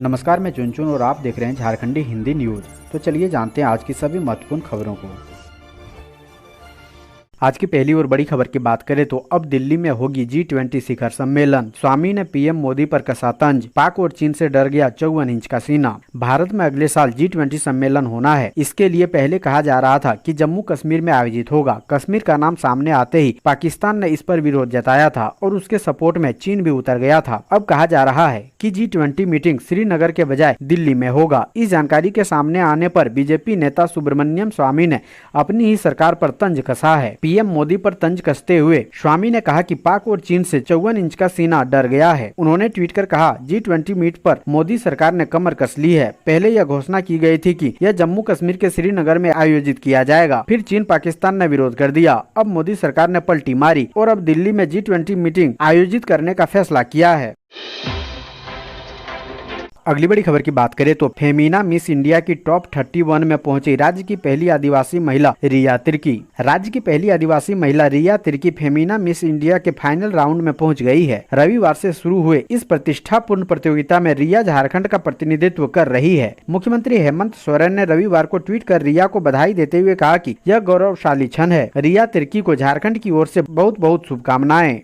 नमस्कार, मैं चुनचुन और आप देख रहे हैं झारखंडी हिंदी न्यूज। तो चलिए जानते हैं आज की सभी महत्वपूर्ण खबरों को। आज की पहली और बड़ी खबर की बात करें तो अब दिल्ली में होगी G20 शिखर सम्मेलन। स्वामी ने पीएम मोदी पर कसा तंज, पाक और चीन से डर गया 54 इंच का सीना। भारत में अगले साल G20 सम्मेलन होना है। इसके लिए पहले कहा जा रहा था कि जम्मू कश्मीर में आयोजित होगा। कश्मीर का नाम सामने आते ही पाकिस्तान ने इस पर विरोध जताया था और उसके सपोर्ट में चीन भी उतर गया था। अब कहा जा रहा है कि G20 मीटिंग श्रीनगर के बजाय दिल्ली में होगा। इस जानकारी के सामने आने पर बीजेपी नेता सुब्रमण्यम स्वामी ने अपनी ही सरकार पर तंज कसा है। पीएम मोदी पर तंज कसते हुए स्वामी ने कहा कि पाक और चीन से 54 इंच का सीना डर गया है। उन्होंने ट्वीट कर कहा, G20 मीट पर मोदी सरकार ने कमर कस ली है। पहले यह घोषणा की गई थी कि यह जम्मू कश्मीर के श्रीनगर में आयोजित किया जाएगा, फिर चीन पाकिस्तान ने विरोध कर दिया। अब मोदी सरकार ने पलटी मारी और अब दिल्ली में G20 मीटिंग आयोजित करने का फैसला किया है। अगली बड़ी खबर की बात करें तो फेमिना मिस इंडिया की टॉप 31 में पहुंची राज्य की पहली आदिवासी महिला रिया तिर्की। राज्य की पहली आदिवासी महिला रिया तिर्की फेमिना मिस इंडिया के फाइनल राउंड में पहुंच गई है। रविवार से शुरू हुए इस प्रतिष्ठापूर्ण प्रतियोगिता में रिया झारखंड का प्रतिनिधित्व कर रही है। मुख्यमंत्री हेमंत सोरेन ने रविवार को ट्वीट कर रिया को बधाई देते हुए कहा कि यह गौरवशाली क्षण है। रिया तिर्की को झारखंड की ओर से बहुत बहुत शुभकामनाएं।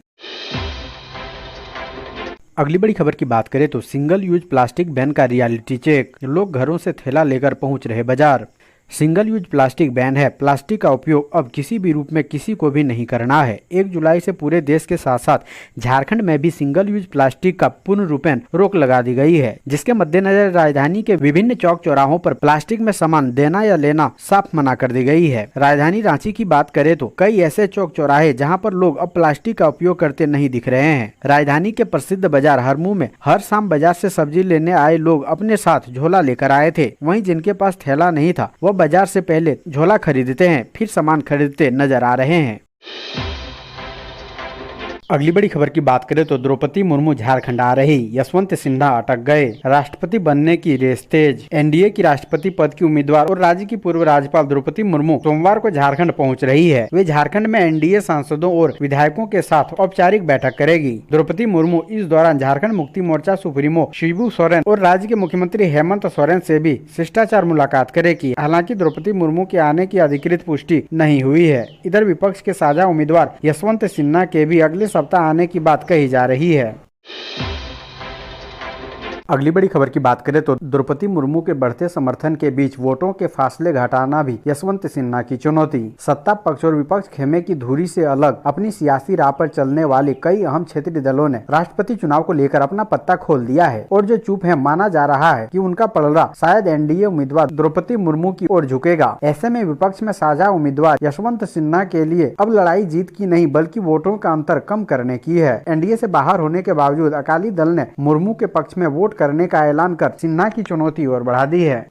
अगली बड़ी खबर की बात करें तो सिंगल यूज प्लास्टिक बैन का रियलिटी चेक। लोग घरों से थैला लेकर पहुंच रहे बाजार। सिंगल यूज प्लास्टिक बैन है। प्लास्टिक का उपयोग अब किसी भी रूप में किसी को भी नहीं करना है। 1 जुलाई से पूरे देश के साथ साथ झारखंड में भी सिंगल यूज प्लास्टिक का पूर्ण रूपेण रोक लगा दी गई है, जिसके मद्देनजर राजधानी के विभिन्न चौक चौराहों पर प्लास्टिक में सामान देना या लेना साफ मना कर दी गई है। राजधानी रांची की बात करें तो कई ऐसे चौक चौराहे जहाँ पर लोग अब प्लास्टिक का उपयोग करते नहीं दिख रहे हैं। राजधानी के प्रसिद्ध बाजार हरमू में हर शाम बाजार से सब्जी लेने आए लोग अपने साथ झोला लेकर आए थे। वहीं जिनके पास थैला नहीं था वह बाजार से पहले झोला खरीदते हैं, फिर सामान खरीदते नजर आ रहे हैं। अगली बड़ी खबर की बात करें तो द्रौपदी मुर्मू झारखंड आ रही, यशवंत सिन्हा अटक गए। राष्ट्रपति बनने की रेस तेज। एनडीए की राष्ट्रपति पद की उम्मीदवार और राज्य की पूर्व राज्यपाल द्रौपदी मुर्मू सोमवार को झारखंड पहुंच रही है। वे झारखंड में एनडीए सांसदों और विधायकों के साथ औपचारिक बैठक करेगी। द्रौपदी मुर्मू इस दौरान झारखंड मुक्ति मोर्चा सुप्रीमो शिबू सोरेन और राज्य के मुख्यमंत्री हेमंत सोरेन से भी शिष्टाचार मुलाकात करेगी। हालांकि द्रौपदी मुर्मू के आने की अधिकृत पुष्टि नहीं हुई है। इधर विपक्ष के साझा उम्मीदवार यशवंत सिन्हा के भी अगले सप्ताह आने की बात कही जा रही है। अगली बड़ी खबर की बात करें तो द्रौपदी मुर्मू के बढ़ते समर्थन के बीच वोटों के फासले घटाना भी यशवंत सिन्हा की चुनौती। सत्ता पक्ष और विपक्ष खेमे की धुरी से अलग अपनी सियासी राह पर चलने वाले कई अहम क्षेत्रीय दलों ने राष्ट्रपति चुनाव को लेकर अपना पत्ता खोल दिया है और जो चुप है माना जा रहा है कि उनका पलड़ा शायद एनडीए उम्मीदवार द्रौपदी मुर्मू की ओर झुकेगा। ऐसे में विपक्ष में साझा उम्मीदवार यशवंत सिन्हा के लिए अब लड़ाई जीत की नहीं बल्कि वोटों का अंतर कम करने की है। एनडीए से बाहर होने के बावजूद अकाली दल ने मुर्मू के पक्ष में वोट करने का ऐलान कर सिन्हा की चुनौती और बढ़ा दी है।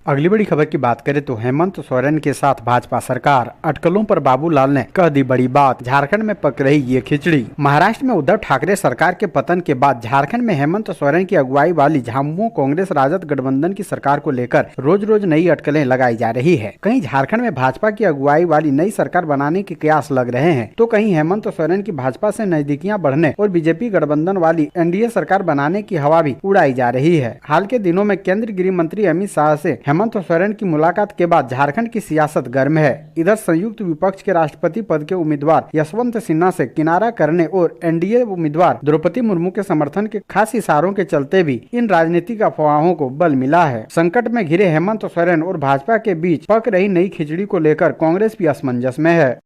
अगली बड़ी खबर की बात करें तो हेमंत सोरेन के साथ भाजपा सरकार, अटकलों पर बाबूलाल ने कह दी बड़ी बात। झारखंड में पक रही ये खिचड़ी। महाराष्ट्र में उद्धव ठाकरे सरकार के पतन के बाद झारखंड में हेमंत सोरेन की अगुवाई वाली झामुमो कांग्रेस राजद गठबंधन की सरकार को लेकर रोज रोज नई अटकलें लगाई जा रही है। कहीं झारखंड में भाजपा की अगुवाई वाली नई सरकार बनाने के कयास लग रहे हैं तो कहीं हेमंत सोरेन की भाजपा से नजदीकियां बढ़ने और बीजेपी गठबंधन वाली एनडीए सरकार बनाने की हवा भी उड़ाई जा रही है। हाल के दिनों में केंद्रीय गृह मंत्री अमित शाह से हेमंत सोरेन की मुलाकात के बाद झारखंड की सियासत गर्म है। इधर संयुक्त विपक्ष के राष्ट्रपति पद के उम्मीदवार यशवंत सिन्हा से किनारा करने और एनडीए उम्मीदवार द्रौपदी मुर्मू के समर्थन के खास इशारों के चलते भी इन राजनीतिक अफवाहों को बल मिला है। संकट में घिरे हेमंत सोरेन और भाजपा के बीच पक रही नई खिचड़ी को लेकर कांग्रेस भी असमंजस में है।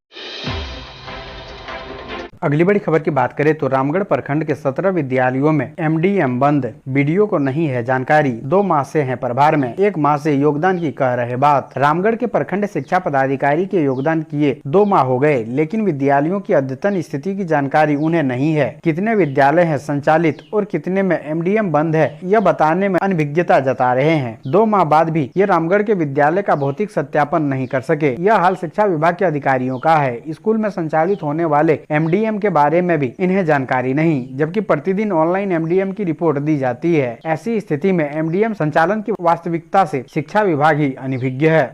अगली बड़ी खबर की बात करें तो रामगढ़ प्रखंड के 17 विद्यालयों में एमडीएम बंद। बीडीओ को नहीं है जानकारी, 2 माह से हैं प्रभार में, 1 माह से योगदान की कह रहे बात। रामगढ़ के प्रखंड शिक्षा पदाधिकारी के योगदान किए 2 माह हो गए, लेकिन विद्यालयों की अद्यतन स्थिति की जानकारी उन्हें नहीं है। कितने विद्यालय है संचालित और कितने में एमडीएम बंद है यह बताने में अनभिज्ञता जता रहे हैं। 2 माह बाद भी ये रामगढ़ के विद्यालय का भौतिक सत्यापन नहीं कर सके। यह हाल शिक्षा विभाग के अधिकारियों का है। स्कूल में संचालित होने वाले एमडीएम के बारे में भी इन्हें जानकारी नहीं, जबकि प्रतिदिन ऑनलाइन एमडीएम की रिपोर्ट दी जाती है। ऐसी स्थिति में एमडीएम संचालन की वास्तविकता से शिक्षा विभाग ही अनभिज्ञ है।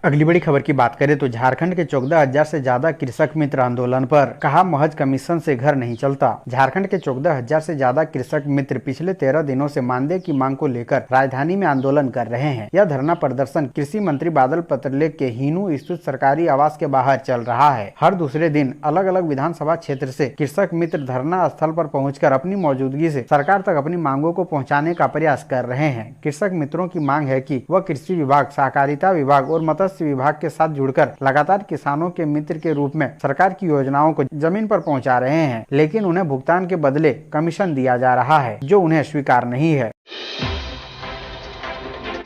अगली बड़ी खबर की बात करें तो झारखंड के 14,000 से ज्यादा कृषक मित्र आंदोलन पर, कहा महज कमीशन से घर नहीं चलता। झारखंड के 14,000 से ज्यादा कृषक मित्र पिछले 13 दिनों से मानदेय की मांग को लेकर राजधानी में आंदोलन कर रहे हैं। यह धरना प्रदर्शन कृषि मंत्री बादल पत्रलेख के हिनू स्थित सरकारी आवास के बाहर चल रहा है। हर दूसरे दिन अलग अलग विधानसभा क्षेत्र से कृषक मित्र धरना स्थल पर पहुंचकर अपनी मौजूदगी से सरकार तक अपनी मांगों को पहुंचाने का प्रयास कर रहे हैं। कृषक मित्रों की मांग है कि वह कृषि विभाग, सहकारिता विभाग और मत्स्य विभाग के साथ जुड़कर लगातार किसानों के मित्र के रूप में सरकार की योजनाओं को जमीन पर पहुंचा रहे हैं, लेकिन उन्हें भुगतान के बदले कमीशन दिया जा रहा है, जो उन्हें स्वीकार नहीं है।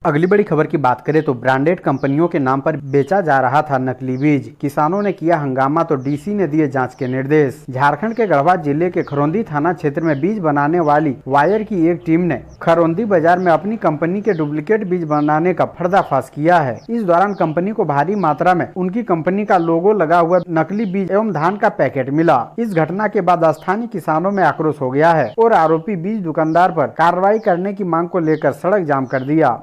अगली बड़ी खबर की बात करें तो ब्रांडेड कंपनियों के नाम पर बेचा जा रहा था नकली बीज। किसानों ने किया हंगामा तो डीसी ने दिए जांच के निर्देश। झारखंड के गढ़वा जिले के खरौंदी थाना क्षेत्र में बीज बनाने वाली वायर की एक टीम ने खरौंदी बाजार में अपनी कंपनी के डुप्लीकेट बीज बनाने का पर्दाफाश किया है। इस दौरान कंपनी को भारी मात्रा में उनकी कंपनी का लोगो लगा हुआ नकली बीज एवं धान का पैकेट मिला। इस घटना के बाद स्थानीय किसानों में आक्रोश हो गया है और आरोपी बीज दुकानदार पर कार्रवाई करने की मांग को लेकर सड़क जाम कर दिया।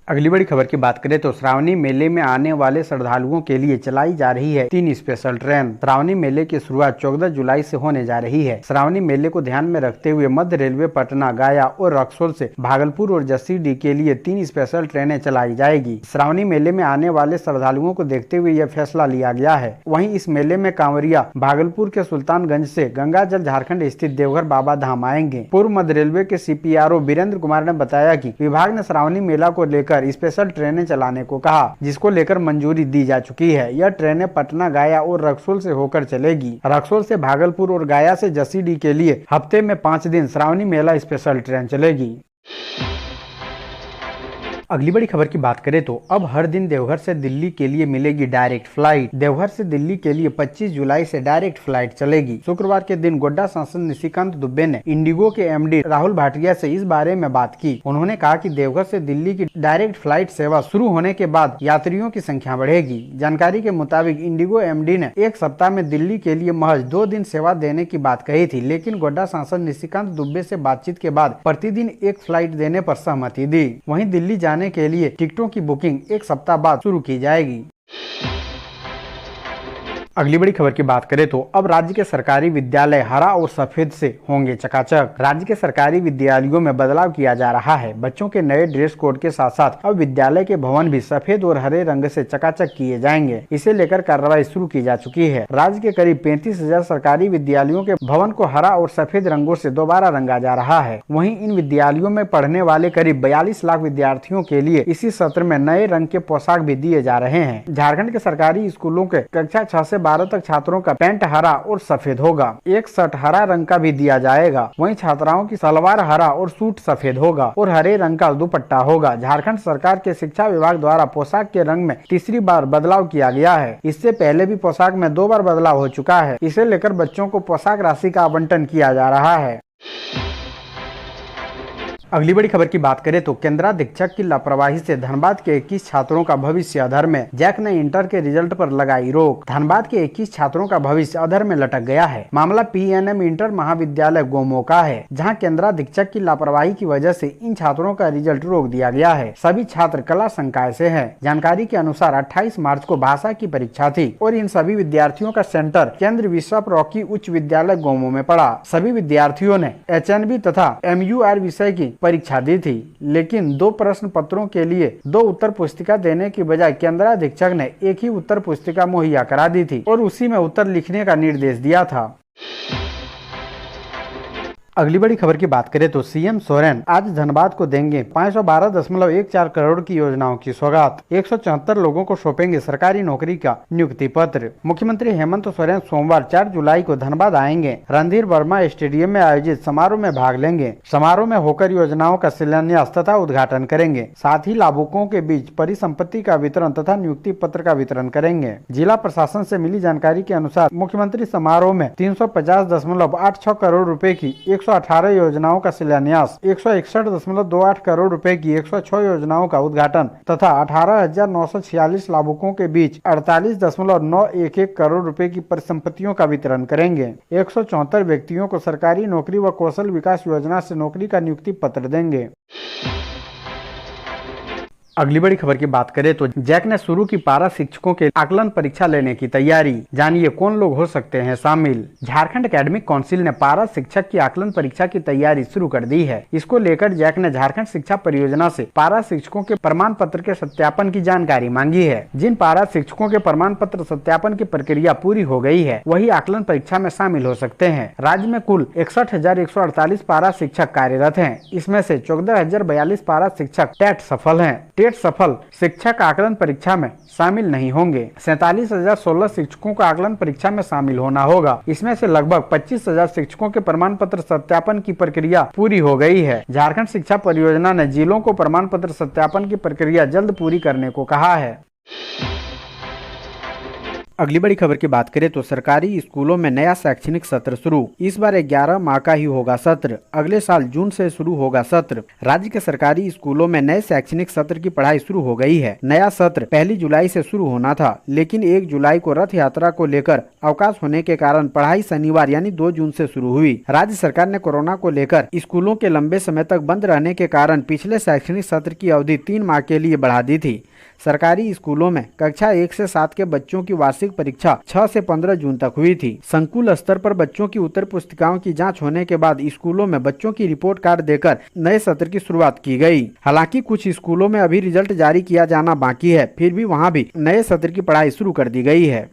अगली बड़ी खबर की बात करें तो श्रावणी मेले में आने वाले श्रद्धालुओं के लिए चलाई जा रही है 3 स्पेशल ट्रेन। श्रावणी मेले की शुरुआत 14 जुलाई से होने जा रही है। श्रावणी मेले को ध्यान में रखते हुए मध्य रेलवे पटना, गया और रक्सौल से भागलपुर और जसीडीह के लिए 3 स्पेशल ट्रेनें चलाई जाएगी। श्रावणी मेले में आने वाले श्रद्धालुओं को देखते हुए यह फैसला लिया गया है। वहीं इस मेले में कांवरिया भागलपुर के सुल्तानगंज से गंगा जल झारखंड स्थित देवघर बाबा धाम आएंगे। पूर्व मध्य रेलवे के CPRO वीरेंद्र कुमार ने बताया कि विभाग ने श्रावणी मेला को लेकर स्पेशल ट्रेनें चलाने को कहा, जिसको लेकर मंजूरी दी जा चुकी है। यह ट्रेनें पटना, गया और रक्सौल से होकर चलेगी। रक्सौल से भागलपुर और गया से जसीडीह के लिए हफ्ते में 5 दिन श्रावणी मेला स्पेशल ट्रेन चलेगी। अगली बड़ी खबर की बात करें तो अब हर दिन देवघर से दिल्ली के लिए मिलेगी डायरेक्ट फ्लाइट। देवघर से दिल्ली के लिए 25 जुलाई से डायरेक्ट फ्लाइट चलेगी। शुक्रवार के दिन गोड्डा सांसद निशिकांत दुबे ने इंडिगो के MD राहुल भाटिया से इस बारे में बात की। उन्होंने कहा कि देवघर से दिल्ली की डायरेक्ट फ्लाइट सेवा शुरू होने के बाद यात्रियों की संख्या बढ़ेगी। जानकारी के मुताबिक इंडिगो MD ने एक सप्ताह में दिल्ली के लिए महज 2 दिन सेवा देने की बात कही थी, लेकिन गोड्डा सांसद निशिकांत दुबे से बातचीत के बाद प्रतिदिन एक फ्लाइट देने पर सहमति दी। वहीं दिल्ली जाने के लिए टिकटों की बुकिंग एक सप्ताह बाद शुरू की जाएगी। अगली बड़ी खबर की बात करें तो अब राज्य के सरकारी विद्यालय हरा और सफेद से होंगे चकाचक। राज्य के सरकारी विद्यालयों में बदलाव किया जा रहा है। बच्चों के नए ड्रेस कोड के साथ साथ अब विद्यालय के भवन भी सफेद और हरे रंग से चकाचक किए जाएंगे। इसे लेकर कार्रवाई शुरू की जा चुकी है। राज्य के करीब 35,000 सरकारी विद्यालयों के भवन को हरा और सफेद रंगों से दोबारा रंगा जा रहा है। वहीं इन विद्यालयों में पढ़ने वाले करीब 42 लाख विद्यार्थियों के लिए इसी सत्र में नए रंग के पोशाक भी दिए जा रहे हैं। झारखंड के सरकारी स्कूलों के कक्षा 6 से 12 तक छात्रों का पैंट हरा और सफेद होगा। एक शर्ट हरा रंग का भी दिया जाएगा। वहीं छात्राओं की सलवार हरा और सूट सफेद होगा और हरे रंग का दुपट्टा होगा। झारखंड सरकार के शिक्षा विभाग द्वारा पोशाक के रंग में तीसरी बार बदलाव किया गया है। इससे पहले भी पोशाक में 2 बार बदलाव हो चुका है। इसे लेकर बच्चों को पोशाक राशि का आवंटन किया जा रहा है। अगली बड़ी खबर की बात करें तो केंद्राधीक्षक की लापरवाही से धनबाद के 21 छात्रों का भविष्य अधर में। जैक ने इंटर के रिजल्ट पर लगाई रोक। धनबाद के 21 छात्रों का भविष्य अधर में लटक गया है। मामला PNM इंटर महाविद्यालय गोमो का है, जहां केंद्राधीक्षक की लापरवाही की वजह से इन छात्रों का रिजल्ट रोक दिया गया है। सभी छात्र कला संकाय से हैं। जानकारी के अनुसार 28 मार्च को भाषा की परीक्षा थी और इन सभी विद्यार्थियों का सेंटर केंद्र विश्व रॉकी उच्च विद्यालय गोमो में पड़ा। सभी विद्यार्थियों ने HNB तथा MUR विषय की परीक्षा दी थी, लेकिन 2 प्रश्न पत्रों के लिए 2 उत्तर पुस्तिका देने की बजाय केंद्राधीक्षक ने एक ही उत्तर पुस्तिका मुहैया करा दी थी और उसी में उत्तर लिखने का निर्देश दिया था। अगली बड़ी खबर की बात करें तो CM सोरेन आज धनबाद को देंगे 512.14 करोड़ की योजनाओं की सौगात। 174 लोगों को सौंपेंगे सरकारी नौकरी का नियुक्ति पत्र। मुख्यमंत्री हेमंत सोरेन सोमवार 4 जुलाई को धनबाद आएंगे। रणधीर वर्मा स्टेडियम में आयोजित समारोह में भाग लेंगे। समारोह में होकर योजनाओं का शिलान्यास तथा उद्घाटन करेंगे। साथ ही लाभुकों के बीच परिसंपत्ति का वितरण तथा नियुक्ति पत्र का वितरण करेंगे। जिला प्रशासन से मिली जानकारी के अनुसार मुख्यमंत्री समारोह में 350.86 करोड़ रुपए की 118 योजनाओं का शिलान्यास, 161.28 करोड़ रुपए की 106 योजनाओं का उद्घाटन तथा 18,946 लाभुकों के बीच 48.911 करोड़ रुपए की परिसंपत्तियों का वितरण करेंगे। 174 व्यक्तियों को सरकारी नौकरी व कौशल विकास योजना से नौकरी का नियुक्ति पत्र देंगे। अगली बड़ी खबर की बात करें तो जैक ने शुरू की पारा शिक्षकों के आकलन परीक्षा लेने की तैयारी। जानिए कौन लोग हो सकते हैं शामिल। झारखंड एकेडमिक काउंसिल ने पारा शिक्षक की आकलन परीक्षा की तैयारी शुरू कर दी है। इसको लेकर जैक ने झारखंड शिक्षा परियोजना से पारा शिक्षकों के प्रमाण पत्र के सत्यापन की जानकारी मांगी है। जिन पारा शिक्षकों के प्रमाण पत्र सत्यापन की प्रक्रिया पूरी हो गई है वही आकलन परीक्षा में शामिल हो सकते हैं। राज्य में कुल 61,148 पारा शिक्षक कार्यरत हैं। इसमें से 14,042 पारा शिक्षक टेट सफल हैं। टेट सफल शिक्षक आकलन परीक्षा में शामिल नहीं होंगे। 47,016 शिक्षकों को आकलन परीक्षा में शामिल होना होगा। इसमें से लगभग 25,000 शिक्षकों के प्रमाण पत्र सत्यापन की प्रक्रिया पूरी हो गई है। झारखंड शिक्षा परियोजना ने जिलों को प्रमाण पत्र सत्यापन की प्रक्रिया जल्द पूरी करने को कहा है। अगली बड़ी खबर की बात करें तो सरकारी स्कूलों में नया शैक्षणिक सत्र शुरू। इस बार 11 माह का ही होगा सत्र। अगले साल जून से शुरू होगा सत्र। राज्य के सरकारी स्कूलों में नए शैक्षणिक सत्र की पढ़ाई शुरू हो गई है। नया सत्र 1 जुलाई से शुरू होना था, लेकिन 1 जुलाई को रथ यात्रा को लेकर अवकाश होने के कारण पढ़ाई शनिवार यानी 2 जून से शुरू हुई। राज्य सरकार ने कोरोना को लेकर स्कूलों के लंबे समय तक बंद रहने के कारण पिछले शैक्षणिक सत्र की अवधि 3 माह के लिए बढ़ा दी थी। सरकारी स्कूलों में कक्षा 1 से 7 के बच्चों की वार्षिक परीक्षा 6 से 15 जून तक हुई थी। संकुल स्तर पर बच्चों की उत्तर पुस्तिकाओं की जांच होने के बाद स्कूलों में बच्चों की रिपोर्ट कार्ड देकर नए सत्र की शुरुआत की गई। हालांकि कुछ स्कूलों में अभी रिजल्ट जारी किया जाना बाकी है, फिर भी वहां भी नए सत्र की पढ़ाई शुरू कर दी गई है।